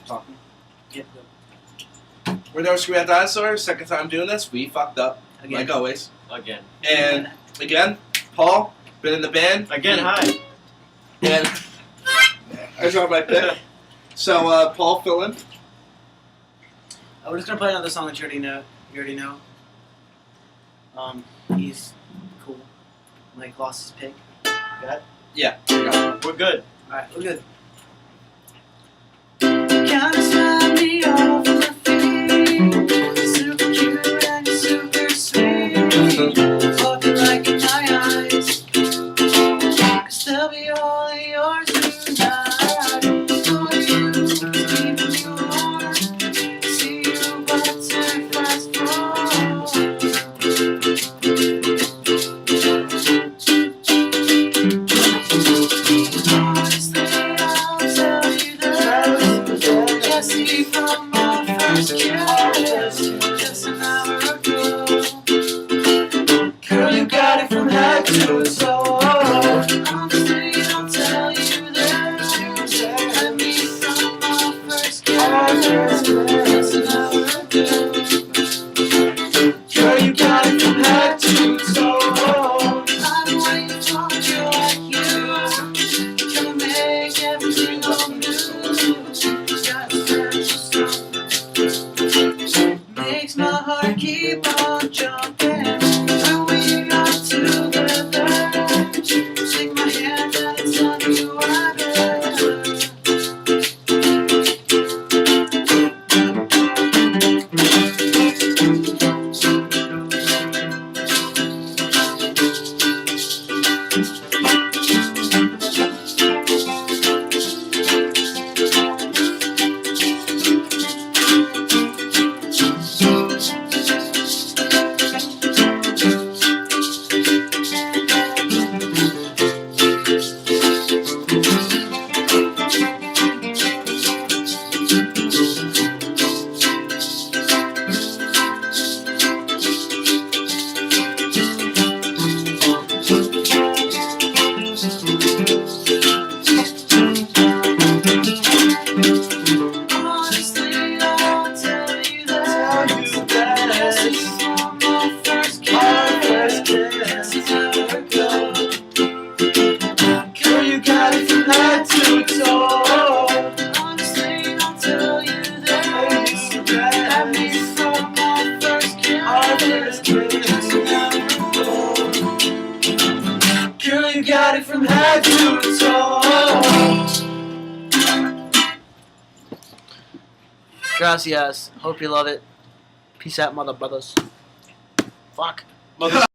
talking. Yep. We're Never Screw At Dinosaurs. Second time doing this. We fucked up. Again. Like always. Again. And again, Paul, been in the band. Again, hi. And I dropped my pick. So, Paul, fill in. We're just gonna play another song that you already know. He's cool. Mike lost his pick. Got it? Yeah. Got it. We're good. Alright, we're good. Kinda slide me off my feet. Super cute and super sweet. Walking like in my eyes. 'Cause they'll be all yours tonight. For you, keeping you warm. See you butterflies fall. Honestly, I'll tell you that. Just see from our first kiss, just an hour ago. Girl, you got it from head to toe. Honestly, I'll tell you that. Let me from our first kiss, just an hour ago. Girl, you got it from head to toe. I'm waiting for you like you. Gonna make everything all new. Got special stuff. Makes my heart keep on jumping. When we got together, take my hand and tell you I better. Honestly, I'll tell you that. See from our first kiss, it's never go. Girl, you got it from head to toe. Honestly, I'll tell you that. Had me from our first kiss, it's never go. Girl, you got it from head to toe. Gracias. Hope you love it. Peace out, mother brothers. Fuck. Mother